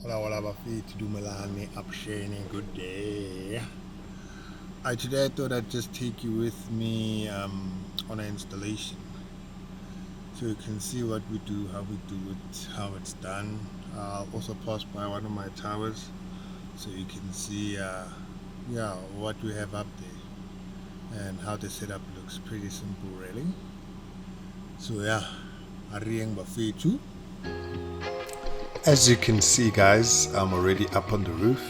Hola bafethi dumelani upshining good day. Today I thought I'd just take you with me on an installation so you can see what we do, how we do it, how it's done. I'll also pass by one of my towers so you can see what we have up there and how the setup looks. Pretty simple really. So yeah, Arieng bafethu. As you can see guys, I'm already up on the roof.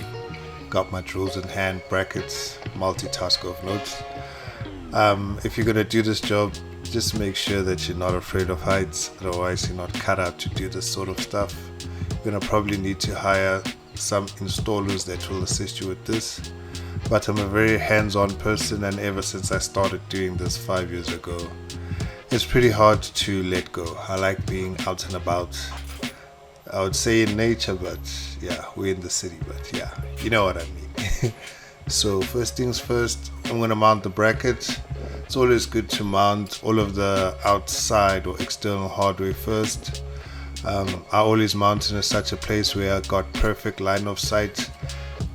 Got my drills in hand, brackets, multitask of notes. If you're gonna do this job, just make sure that you're not afraid of heights, otherwise you're not cut out to do this sort of stuff. You're gonna probably need to hire some installers that will assist you with this. But I'm a very hands-on person, and ever since I started doing this 5 years ago, it's pretty hard to let go. I like being out and about. I would say in nature, but yeah, we're in the city, but yeah, you know what I mean. So first things first, I'm gonna mount the bracket. It's always good to mount all of the outside or external hardware first. I always mount in such a place where I got perfect line of sight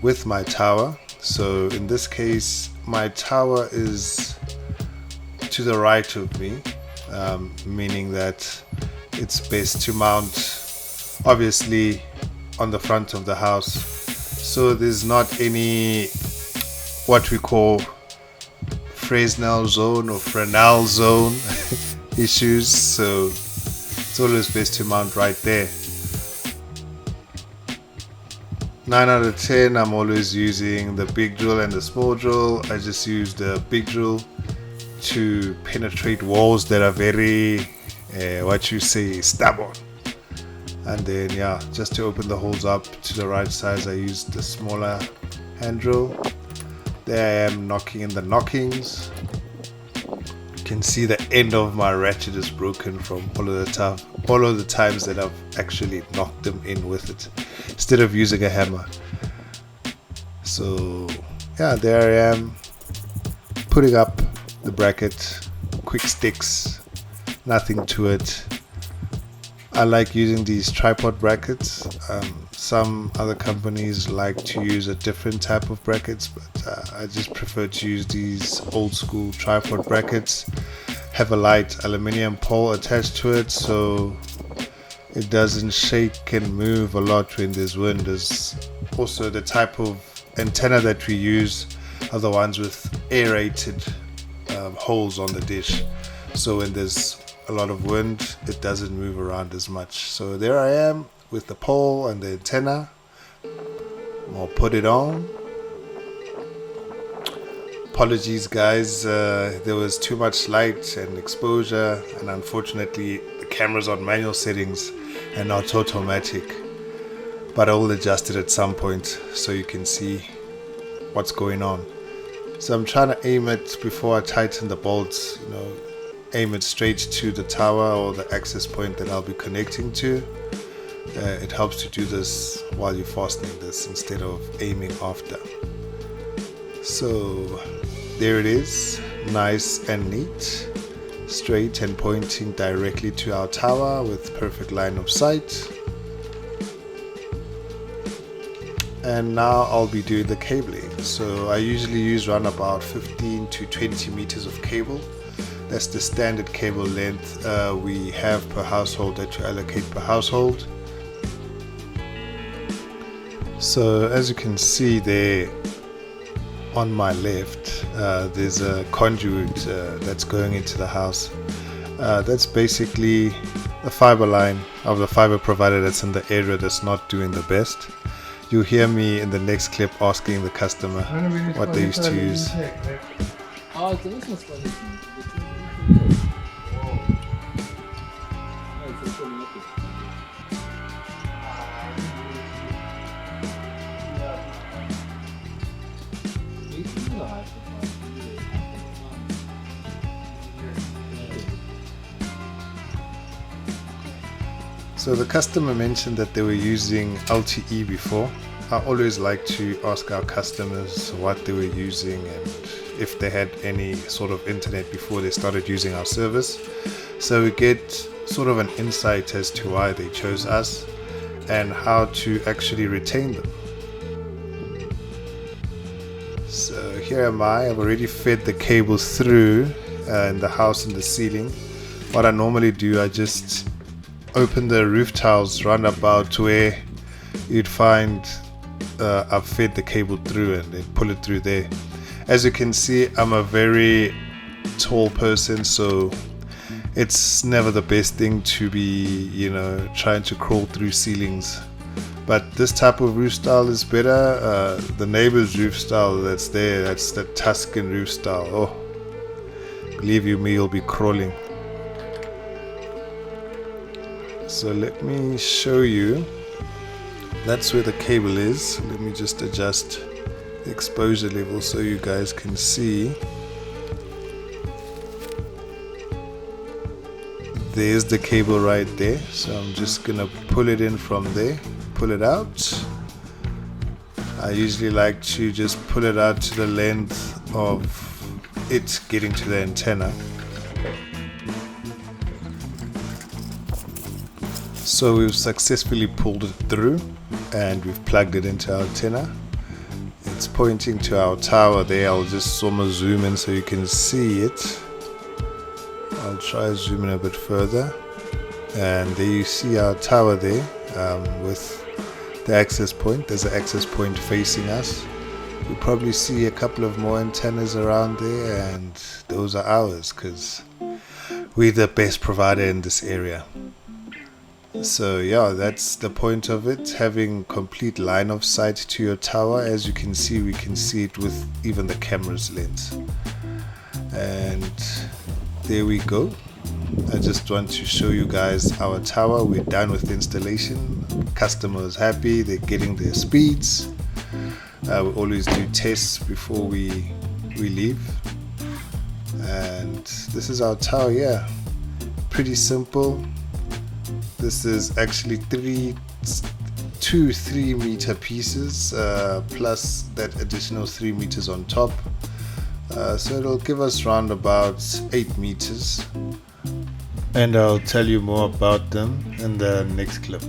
with my tower. So in this case, my tower is to the right of me, meaning that it's best to mount obviously on the front of the house, so there's not any what we call Fresnel zone or Fresnel zone issues, so it's always best to mount right there. 9 out of 10 I'm always using the big drill and the small drill. I just use the big drill to penetrate walls that are very stubborn. And then just to open the holes up to the right size, I use the smaller hand drill. There I am knocking in the knockings. You can see the end of my ratchet is broken from all of the times that I've actually knocked them in with it instead of using a hammer. So there I am putting up the bracket, quick sticks, nothing to it. I like using these tripod brackets. Some other companies like to use a different type of brackets, but I just prefer to use these old school tripod brackets. Have a light aluminium pole attached to it so it doesn't shake and move a lot when there's wind. There's also the type of antenna that we use are the ones with aerated holes on the dish, so when there's a lot of wind it doesn't move around as much. So there I am with the pole and the antenna. I'll put it on. Apologies guys, there was too much light and exposure, and unfortunately the camera's on manual settings and not automatic, but I will adjust it at some point so you can see what's going on. So I'm trying to aim it before I tighten the bolts, aim it straight to the tower or the access point that I'll be connecting to. It helps to do this while you're fastening this instead of aiming after. So there it is, nice and neat, straight and pointing directly to our tower with perfect line of sight. And now I'll be doing the cabling. So I usually use around about 15 to 20 meters of cable. That's the standard cable length we have per household, that you allocate per household. So as you can see there on my left, there's a conduit that's going into the house. That's basically the fiber line of the fiber provider that's in the area that's not doing the best. You'll hear me in the next clip asking the customer what they used to use. So the customer mentioned that they were using LTE before. I always like to ask our customers what they were using and if they had any sort of internet before they started using our service, so we get sort of an insight as to why they chose us. and how to actually retain them. So here am I. I've already fed the cables through in the house and the ceiling. What I normally do, I just open the roof tiles round about to where you'd find I've fed the cable through and then pull it through there. As you can see, I'm a very tall person, so it's never the best thing to be, you know, trying to crawl through ceilings. But this type of roof style is better. The neighbor's roof style that's there, that's the Tuscan roof style. Oh, believe you me, you'll be crawling. So let me show you. That's where the cable is. Let me just adjust the exposure level so you guys can see. There's the cable right there. So I'm just gonna pull it in from there, pull it out. I usually like to just pull it out to the length of it getting to the antenna. So we've successfully pulled it through and we've plugged it into our antenna. It's pointing to our tower there. I'll just zoom in so you can see it. I'll try to zoom in a bit further, and there you see our tower there with the access point. There's an access point facing us. You'll probably see a couple of more antennas around there, and those are ours because we're the best provider in this area. So yeah, that's the point of it, having complete line of sight to your tower. As you can see, we can see it with even the camera's lens. And there we go. I just want to show you guys our tower. We're done with the installation. Customers happy, they're getting their speeds. We always do tests before we leave. And this is our tower. Yeah, pretty simple. This is actually two 3 meter pieces plus that additional 3 meters on top. So it'll give us round about 8 meters, and I'll tell you more about them in the next clip.